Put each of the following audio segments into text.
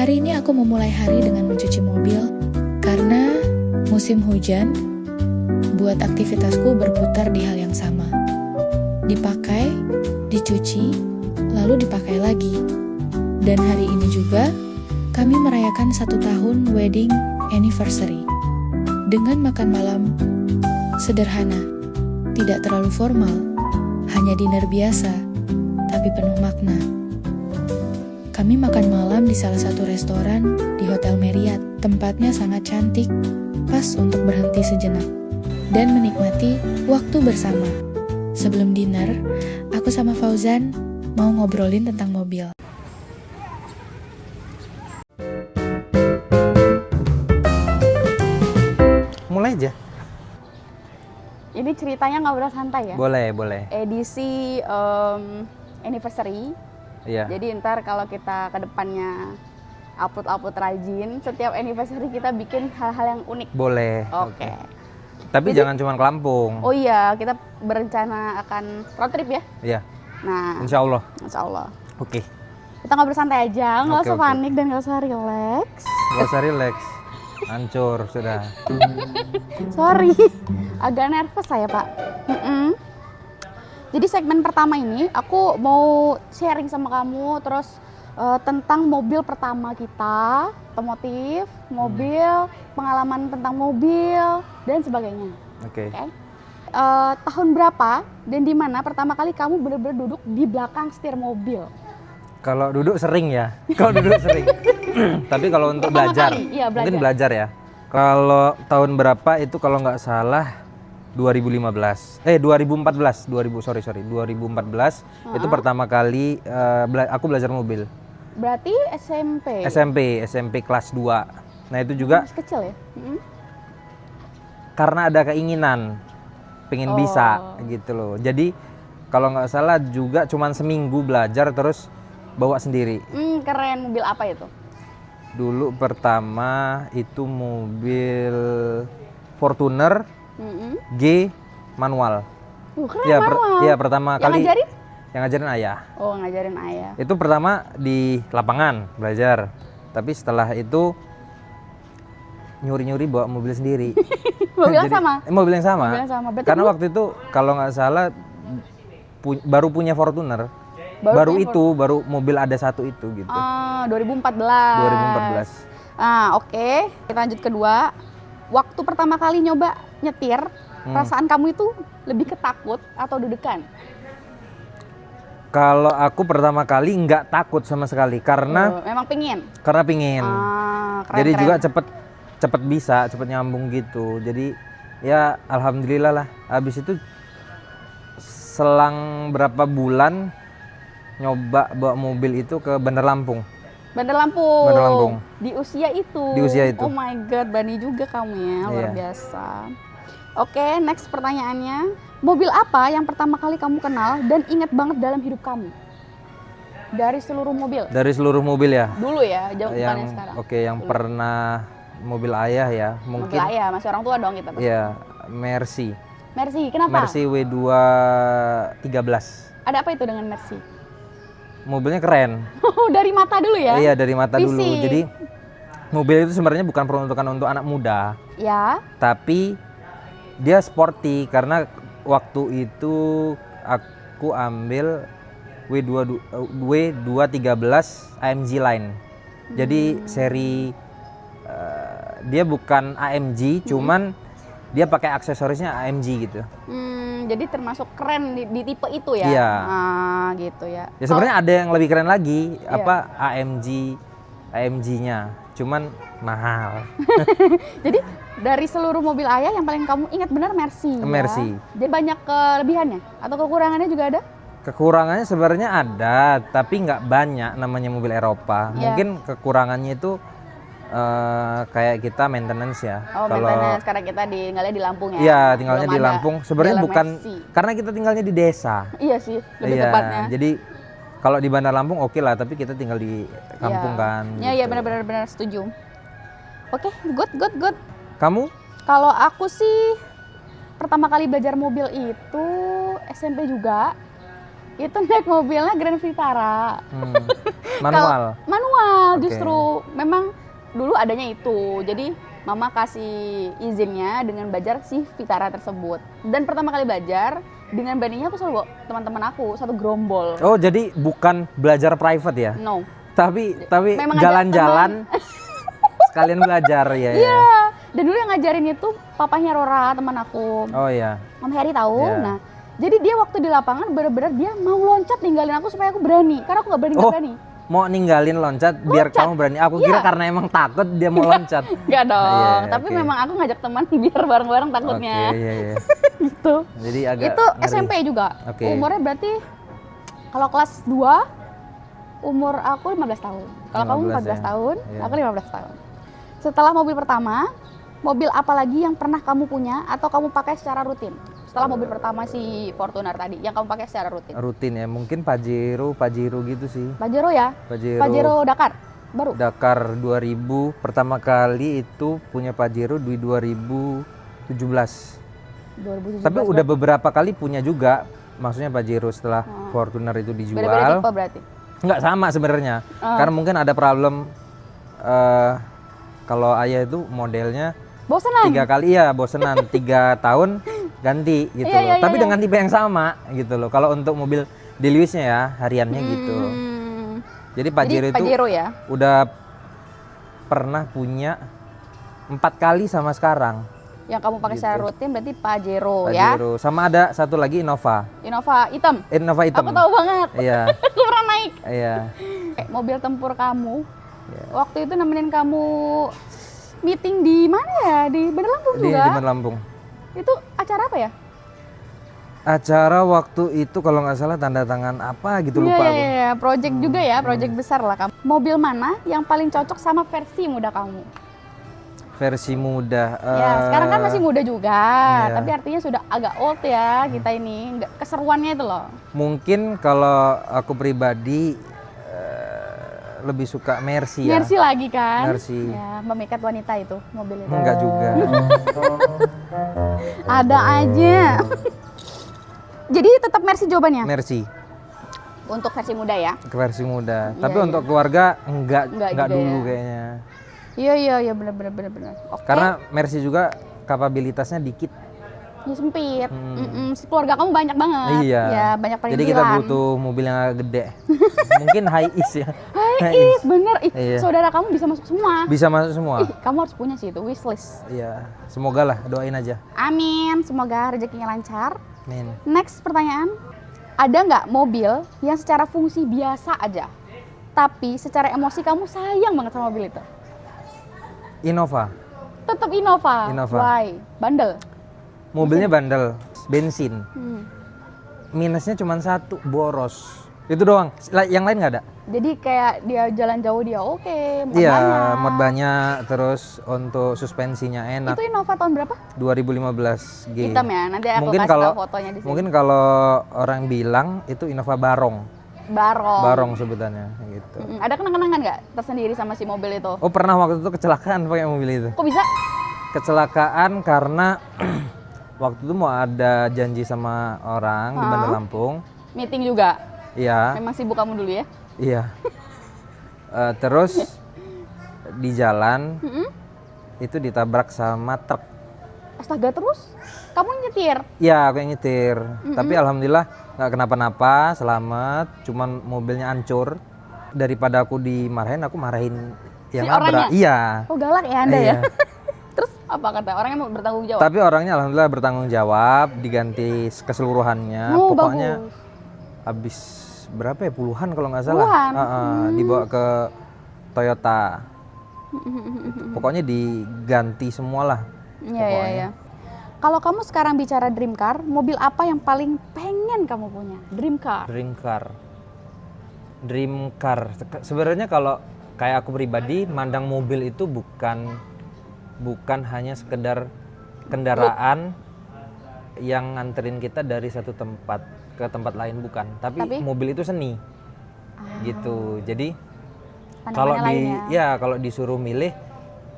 Hari ini aku memulai hari dengan mencuci mobil karena musim hujan buat aktivitasku berputar di hal yang sama. Dipakai, dicuci, lalu dipakai lagi. Dan hari ini juga kami merayakan 1 tahun wedding anniversary dengan makan malam sederhana, tidak terlalu formal, hanya dinner biasa, tapi penuh makna. Kami makan malam di salah satu restoran di Hotel Marriott. Tempatnya sangat cantik, pas untuk berhenti sejenak, dan menikmati waktu bersama. Sebelum dinner, aku sama Fauzan mau ngobrolin tentang mobil. Mulai aja. Ini ceritanya ngobrol santai ya? Boleh. Edisi anniversary. Iya. Jadi ntar kalau kita ke depannya upload rajin, setiap anniversary kita bikin hal-hal yang unik. Boleh. Oke. Tapi Jadi- jangan cuma ke Lampung. Oh iya, kita berencana akan road trip ya? Iya. Nah, Insya Allah. insya Allah. Oke. Kita ngobrol santai aja, nggak Oke, usah oke. panik dan nggak usah relax. Gak usah relax. Hancur sudah. Sorry, agak nervous saya Pak. Jadi segmen pertama ini aku mau sharing sama kamu terus tentang mobil pertama kita, otomotif, mobil, pengalaman tentang mobil dan sebagainya. Oke. Oke. Tahun berapa dan di mana pertama kali kamu benar-benar duduk di belakang setir mobil? Kalau duduk sering ya. Kalau duduk sering. Tapi kalau untuk Pertama belajar, kali, iya, mungkin belajar ya. Kalau tahun berapa itu kalau nggak salah 2014. 2014. 2014 itu pertama kali aku belajar mobil. Berarti SMP. SMP kelas 2. Nah, itu juga Masih kecil ya? karena ada keinginan pengen bisa gitu loh. Jadi kalau nggak salah juga cuman seminggu belajar terus bawa sendiri. Keren. Mobil apa itu? Dulu pertama itu mobil Fortuner G manual. Keren, Iya, manual. iya pertama Yang kali ngajarin? yang ngajarin ayah. Oh, ngajarin ayah. Itu pertama di lapangan belajar. Tapi setelah itu nyuri-nyuri bawa mobil sendiri. Mobil yang sama? Mobil yang sama. Mobil yang sama. Berarti Karena dulu- waktu itu kalau nggak salah baru punya Fortuner. Baru Baru mobil ada satu itu gitu. 2014. 2014. Oke. Kita lanjut kedua. Waktu pertama kali nyoba nyetir, perasaan kamu itu lebih ketakut atau deg-degan? Kalau aku pertama kali nggak takut sama sekali karena Memang pingin? pingin. Keren, Jadi keren. juga cepet bisa, cepet nyambung gitu. Jadi ya alhamdulillah lah. Habis itu selang berapa bulan nyoba bawa mobil itu ke Bandar Lampung. Bandar Lampung. Bandar Lampung. Di usia itu. Di usia itu. Oh my god, Bani juga kamu ya, luar Iya. biasa. Oke, next pertanyaannya. Mobil apa yang pertama kali kamu kenal dan ingat banget dalam hidup kamu? Dari seluruh mobil. Dari seluruh mobil ya. Dulu ya, jauh bukan yang sekarang. Oke, yang Dulu. pernah mobil ayah ya, Mobil mungkin ayah, masih orang tua dong kita. pasti. ya Mercy. Mercy, kenapa? Mercy W213. Ada apa itu dengan Mercy? Mobilnya keren. Dari mata dulu ya? Iya, dari mata dulu. Fisik. Jadi mobil itu sebenarnya bukan peruntukan untuk anak muda, Ya. tapi dia sporty karena waktu itu aku ambil W213 AMG line. Jadi seri dia bukan AMG, cuman dia pakai aksesorisnya AMG gitu. Jadi termasuk keren di tipe itu ya? Iya. Gitu ya. Ya sebenarnya ada yang lebih keren lagi, Iya. apa AMG-nya, cuman mahal. Jadi dari seluruh mobil ayah yang paling kamu ingat benar Mercy. Mercy. Ya? Jadi banyak kelebihannya atau kekurangannya juga ada? Kekurangannya sebenarnya ada, tapi nggak banyak namanya mobil Eropa. Iya. Mungkin kekurangannya itu kayak kita maintenance ya. Oh, maintenance karena kita tinggalnya di Lampung ya? Iya, tinggalnya Belum di ada Lampung. Sebenarnya jalan bukan Mercy. karena kita tinggalnya di desa. Iya sih, lebih Iya, tepatnya. jadi kalau di Bandar Lampung oke lah, tapi kita tinggal di kampung kan. Iya, iya gitu. benar setuju. Oke, good. Kamu? Kalau aku sih pertama kali belajar mobil itu SMP juga. Itu naik mobilnya Grand Vitara. Manual. Manual. manual Oke. justru. Memang dulu adanya itu. Jadi mama kasih izinnya dengan belajar si Vitara tersebut. Dan pertama kali belajar dengan bandingnya aku selalu bawa teman-teman aku satu gerombol. Oh, jadi bukan belajar private ya? No. Tapi Memang ngajak jalan-jalan sekalian belajar ya. Iya. Dan dulu yang ngajarin itu papanya Rora, teman aku. Oh iya. Om Heri tahu. Iya. Nah, jadi dia waktu di lapangan benar-benar dia mau loncat ninggalin aku supaya aku berani. Karena aku nggak berani, Oh. berani. Mau ninggalin loncat biar kamu berani. Aku kira Iya. karena emang takut dia mau loncat. Enggak dong. Iya, Tapi oke. memang aku ngajak teman biar bareng-bareng takutnya. Oke, iya, iya. Gitu. Jadi agak Itu ngeri. SMP juga. Oke. Umurnya berarti kalau kelas 2 umur aku 15 tahun. Kalau kamu 15 14 ya? tahun, Iya. aku 15 tahun. Setelah mobil pertama, mobil apa lagi yang pernah kamu punya atau kamu pakai secara rutin? Setelah mobil pertama si Fortuner tadi, yang kamu pakai secara rutin. Rutin ya, mungkin Pajero gitu sih. Pajero ya? Pajero Dakar, baru? Dakar 2000 pertama kali itu punya Pajero di 2017. 2017. Tapi udah beberapa kali punya juga, maksudnya Pajero setelah Fortuner itu beda-beda dijual. tipe berarti? Nggak sama sebenarnya, karena mungkin ada problem kalau ayah itu modelnya Bosenan? 3 kali ya bosenan 3 tahun ganti gitu Iya, loh. iya, Tapi iya. dengan tipe yang sama gitu loh. Kalau untuk mobil daily-nya ya hariannya gitu. Jadi Pajero Jadi itu Pajero ya? udah pernah punya 4 kali sama sekarang. Yang kamu pakai secara Gitu. rutin berarti Pajero ya? Pajero. Sama ada satu lagi Innova. Innova hitam? Innova hitam. Aku tahu banget, Iya, aku pernah naik. iya. Mobil tempur kamu, Iya. waktu itu nemenin kamu meeting di mana ya? Di Bandar Lampung Di juga? Bandar Lampung. Itu acara apa ya? Acara waktu itu kalau nggak salah tanda tangan apa gitu lupa aku. Iya, project juga ya, project besar lah kamu. Mobil mana yang paling cocok sama versi muda kamu? Versi muda. Ya, sekarang kan masih muda juga, iya. tapi artinya sudah agak old ya kita ini. Nggak, keseruannya itu loh. Mungkin kalau aku pribadi lebih suka Mercy ya. Mercy lagi kan? Mercy. Ya, memikat wanita itu mobil itu. Enggak juga. Ada aja. Jadi tetap Mercy jawabannya Mercy untuk versi muda ya? ke versi muda. Iya, Tapi iya. untuk keluarga enggak Enggak juga dulu ya. kayaknya. Iya benar. Oke. Karena Mercy juga kapabilitasnya dikit. Ya, sempit. Keluarga kamu banyak banget. Iya. Ya, banyak panggilan. Jadi kita butuh mobil yang agak gede. Mungkin high is ya. Ih, bener. Ih, Iya. saudara kamu bisa masuk semua. Bisa masuk semua. Ih, kamu harus punya sih itu wishlist. Iya. Semoga lah, doain aja. Amin. Semoga rezekinya lancar. Amin. Next pertanyaan. Ada nggak mobil yang secara fungsi biasa aja, tapi secara emosi kamu sayang banget sama mobil itu? Innova. Tetap Innova. Innova. Why? Bandel. Mobilnya bandel, bensin. Hmm. Minusnya cuma satu, boros. Itu doang. Yang lain nggak ada. Jadi kayak dia jalan jauh dia oke, muat Iya, banyak. muat banyak. Terus untuk suspensinya enak. Itu Innova tahun berapa? 2015 G. Hitam ya. Nanti aku Mungkin kasih kalau tahu fotonya di sini. mungkin kalau orang bilang itu Innova Barong. Barong. Barong sebutannya gitu. Ada kenang-kenangan nggak tersendiri sama si mobil itu? Oh, pernah waktu itu kecelakaan pakai mobil itu. Kok bisa? Kecelakaan karena waktu itu mau ada janji sama orang di Bandar Lampung. Meeting juga. Iya, Memang sibuk kamu dulu ya? iya. Terus di jalan itu ditabrak sama truk. Astaga, terus? Kamu nyetir? Iya, aku yang nyetir. Tapi alhamdulillah nggak kenapa-napa, selamat. Cuman mobilnya hancur. Daripada aku dimarahin, aku marahin yang Si nabrak. orangnya? Iya. Oh galak ya Anda Iya. ya? Terus apa kata? Orangnya mau bertanggung jawab? Tapi orangnya alhamdulillah bertanggung jawab, diganti keseluruhannya. Oh, Pokoknya bagus. habis berapa ya? Puluhan kalau nggak salah. Puluhan? Dibawa ke Toyota. Pokoknya diganti semualah. Iya. Kalau kamu sekarang bicara dream car, mobil apa yang paling pengen kamu punya? Dream car. Dream car. Sebenarnya kalau kayak aku pribadi, mandang mobil itu bukan hanya sekedar kendaraan yang nganterin kita dari satu tempat ke tempat lain, bukan. Tapi mobil itu seni. Gitu. Jadi kalau kalau disuruh milih,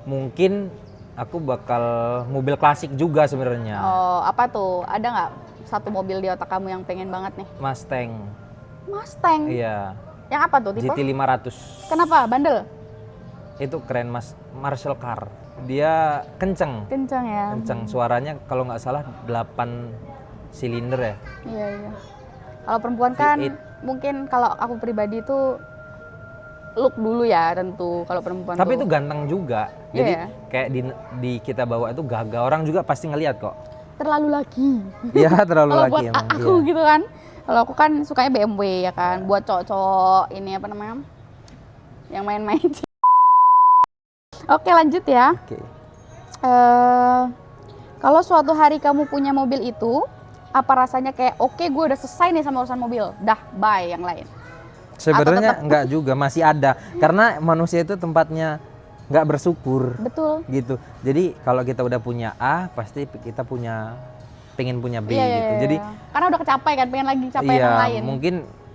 mungkin aku bakal mobil klasik juga sebenarnya. Oh, apa tuh? Ada nggak satu mobil di otak kamu yang pengen banget nih? Mustang. Mustang. Iya. Yang apa tuh tipe? GT 500. Kenapa? Bandel? Itu keren Mas, Marshall car. Dia kenceng. Kencang ya? Kenceng, suaranya kalau nggak salah 8 silinder ya. Iya, iya. Kalau perempuan kan V8. mungkin kalau aku pribadi tuh look dulu ya tentu kalau perempuan Tapi tuh. itu ganteng juga. Iya Jadi ya? kayak di kita bawa itu gagah, orang juga pasti ngelihat kok. Terlalu lagi. Iya, terlalu Kalau lagi buat emang. aku Iya. gitu kan. Kalau aku kan sukanya BMW ya kan. Buat cowok-cowok ini apa namanya? Yang main-main. Oke, lanjut ya. Oke. Kalau suatu hari kamu punya mobil itu, apa rasanya kayak oke gue udah selesai nih sama urusan mobil, dah bye yang lain. Sebenarnya tetap- enggak juga, masih ada. Karena manusia itu tempatnya nggak bersyukur Betul. gitu. Jadi kalau kita udah punya A, pasti kita pengen punya B Iya, gitu. iya, Jadi iya. Karena udah kecapai kan, pengen lagi capai iya, yang lain. mungkin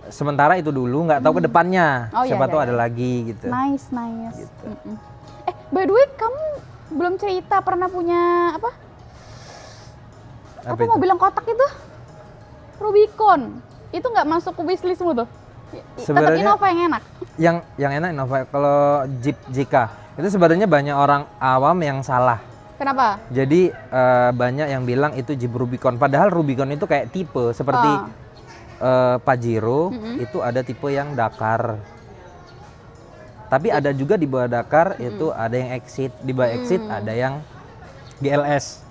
sementara itu dulu, nggak tahu ke depannya. Oh, iya, Siapa iya, tahu iya. ada lagi gitu. Nice, nice. Gitu. Mm-mm. By the way, kamu belum cerita pernah punya apa? Apa itu? mobil yang kotak itu? Rubicon. Itu nggak masuk ke wishlistmu tuh? Tetap Sebenarnya- Innova yang enak. Yang enak Innova. Kalau Jeep JK itu sebenarnya banyak orang awam yang salah. Kenapa? Jadi banyak yang bilang itu Jeep Rubicon. Padahal Rubicon itu kayak tipe seperti Pajero. Itu ada tipe yang Dakar. Tapi ada juga di bawah Dakar itu ada yang Exit. Di bawah Exit ada yang GLS.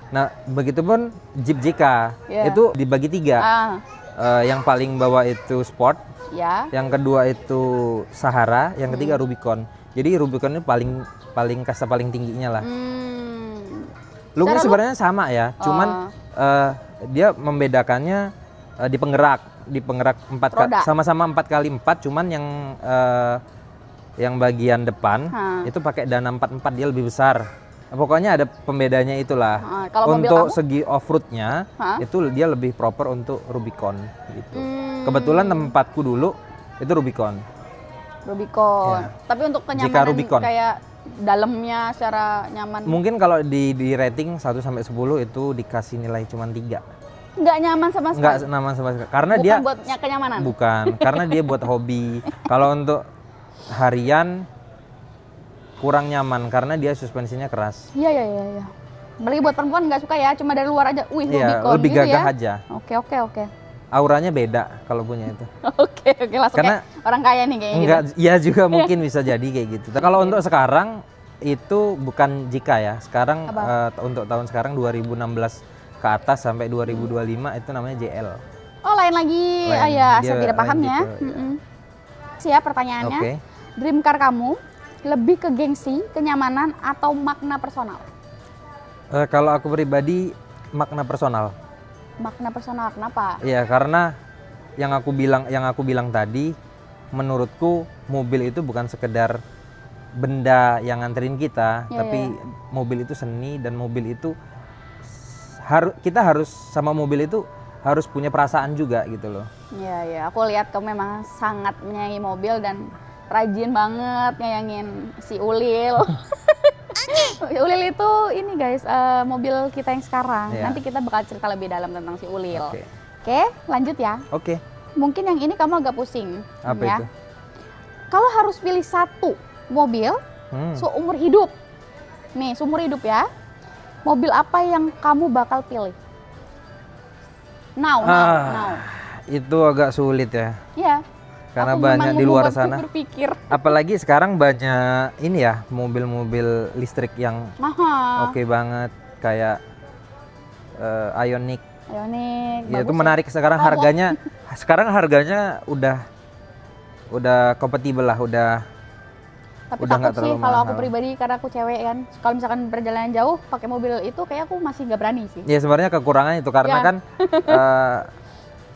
Nah, begitupun Jeep JK Iya. itu dibagi 3. Yang paling bawah itu Sport, Ya. yang kedua itu Sahara, yang ketiga Rubicon. Jadi Rubicon ini paling kasta paling tingginya lah. Looknya sebenarnya sama ya, cuman dia membedakannya di penggerak 4 Roda. sama-sama 4x4, cuman yang bagian depan itu pakai dana 44, dia lebih besar. Pokoknya ada pembedanya itulah. Kalau mobil Untuk kamu? segi off-roadnya itu dia lebih proper untuk Rubicon gitu. Kebetulan tempatku dulu itu Rubicon. Rubicon. Ya. Tapi untuk Jika kenyamanan Rubicon. kayak dalamnya secara nyaman. Mungkin kalau di rating 1 sampai 10 itu dikasih nilai cuma 3. Nggak nyaman sama sekali. Enggak nyaman sama sekali. Karena Bukan dia buat kenyamanan. bukan, karena dia buat hobi. Kalau untuk harian kurang nyaman karena dia suspensinya keras. Iya, iya, iya, iya. Apalagi buat perempuan nggak suka ya, cuma dari luar aja. Wih, Iya, Rubicon lebih gitu gagah ya. aja. Oke, oke, oke. Auranya beda kalau punya itu. Oke, oke, langsung Karena- kayak orang kaya nih kayaknya Enggak, gitu. ya juga mungkin bisa jadi kayak gitu. Kalau untuk sekarang itu bukan jika ya. Sekarang untuk tahun sekarang 2016 ke atas sampai 2025 itu namanya JL. Oh, lain lagi. Lain. Ya, Dia saya tidak paham lain ya. gitu, ya. Siap pertanyaannya. Oke. Dream car kamu lebih ke gengsi, kenyamanan, atau makna personal? Kalau aku pribadi makna personal. Makna personal, kenapa? Iya, karena yang aku bilang tadi, menurutku mobil itu bukan sekedar benda yang nganterin kita, Iya, tapi iya. mobil itu seni, dan mobil itu kita harus sama mobil itu harus punya perasaan juga gitu loh. Iya, iya. Aku lihat kamu memang sangat menyayangi mobil dan rajin banget nyayangin si Ulil. Ulil itu ini guys, mobil kita yang sekarang. Iya. Nanti kita bakal cerita lebih dalam tentang si Ulil. Oke. Oke, lanjut ya. Oke. Mungkin yang ini kamu agak pusing. Apa ya. itu? Kalau harus pilih satu mobil seumur hidup. Nih, seumur hidup ya. Mobil apa yang kamu bakal pilih? Now. Itu agak sulit ya. Iya. Karena Aku banyak memang di luar membuatku sana. berpikir. Apalagi sekarang banyak ini ya, mobil-mobil listrik yang Mahal. oke banget, kayak Ioniq. Ioniq. Ya, itu bagus menarik. Sekarang Oh, harganya udah kompatibel lah, Tapi udah nggak takut sih terlalu kalau aku mahal. pribadi karena aku cewek kan. Kalau misalkan perjalanan jauh pakai mobil itu kayak aku masih nggak berani sih. ya sebenarnya kekurangan itu karena Ya. kan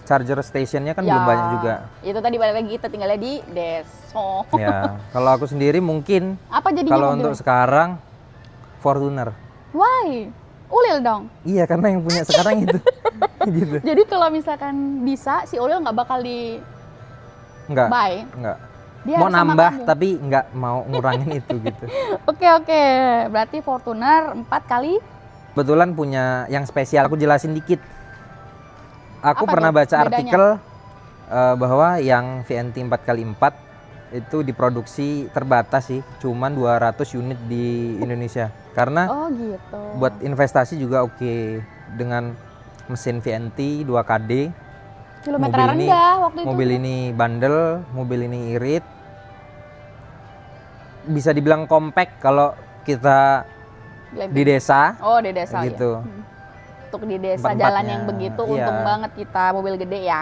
charger stationnya kan belum banyak juga. Itu tadi balik lagi kita tinggalnya di Deso. Ya, kalau aku sendiri mungkin Apa jadinya kalau mobilnya? untuk sekarang Fortuner. Why? Ulil dong. Iya, karena yang punya sekarang itu gitu. Jadi kalau misalkan bisa si Ulil nggak bakal di Enggak. buy. Enggak. Dia Mau harus sama nambah kamu. tapi nggak mau ngurangin itu gitu. Oke, oke. Berarti Fortuner 4 kali. Kebetulan punya yang spesial, aku jelasin dikit. Aku Apa pernah tuh baca bedanya? artikel bahwa yang VNT 4x4 itu diproduksi terbatas sih, cuman 200 unit di Indonesia. Karena Oh gitu. buat investasi juga oke, dengan mesin VNT 2KD. Kilometer mobil ini- rendah waktu itu. Mobil ini bandel, mobil ini irit. Bisa dibilang compact kalau kita Glamping. di desa. Oh di desa gitu. ya. Untuk di desa Empat-empatnya, jalan yang begitu iya. untung banget kita mobil gede ya.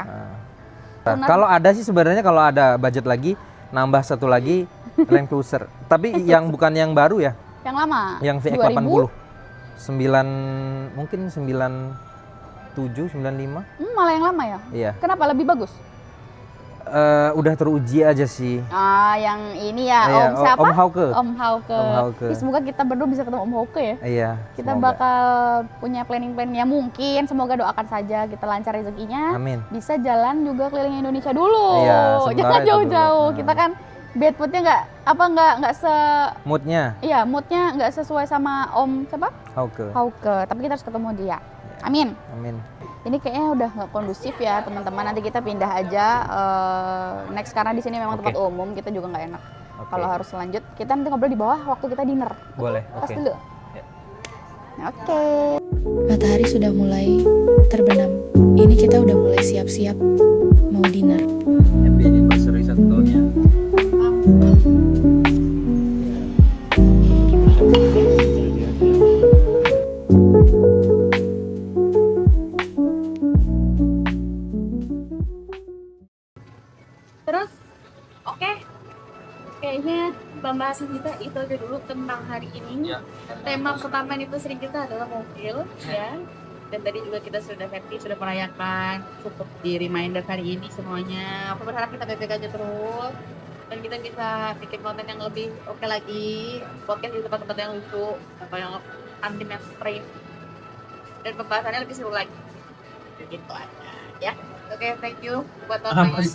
Nah, kalau ada sih sebenarnya kalau ada budget lagi nambah satu lagi Land Cruiser. Tapi yang bukan yang baru ya, Yang lama. yang VX80. 9 mungkin 97, 95. Malah yang lama ya. Iya. Kenapa lebih bagus? Udah teruji aja sih. Yang ini ya, Iya, Om siapa? Om Hauke. Om Hauke. Om Hauke. Ih, semoga kita berdua bisa ketemu Om Hauke ya. Iya. Kita semoga. bakal punya planning-plannya mungkin. Semoga doakan saja kita lancar rezekinya. Amin. Bisa jalan juga keliling Indonesia dulu. Iya, sementara Jangan itu jauh-jauh. dulu. Kita kan bad moodnya nggak Moodnya iya moodnya nggak sesuai sama Om siapa? Hauke. Hauke. Tapi kita harus ketemu dia. Amin. Amin. Ini kayaknya udah nggak kondusif ya teman-teman. Nanti kita pindah aja next karena di sini memang Oke. tempat umum. Kita juga nggak enak. Oke. Kalau harus lanjut, kita nanti ngobrol di bawah waktu kita dinner. Boleh. Tas Oke. dulu. Ya. Oke. Matahari sudah mulai terbenam. Ini kita udah mulai siap-siap mau dinner. Happy anniversary 1 tahunnya. Terus, oke, kayaknya pembahasan kita itu aja dulu tentang hari ini. Ya. Tema pertama itu sering kita adalah mobil, ya. Dan tadi juga kita sudah happy, sudah merayakan, cukup di reminder hari ini semuanya. Aku berharap kita baik-baik aja terus. Dan kita bisa bikin konten yang lebih oke lagi, podcast di tempat-tempat yang lucu, atau yang antim yang stream. Dan pembahasannya lebih seru lagi. Gitu aja, ya. Oke, thank you buat tontonnya.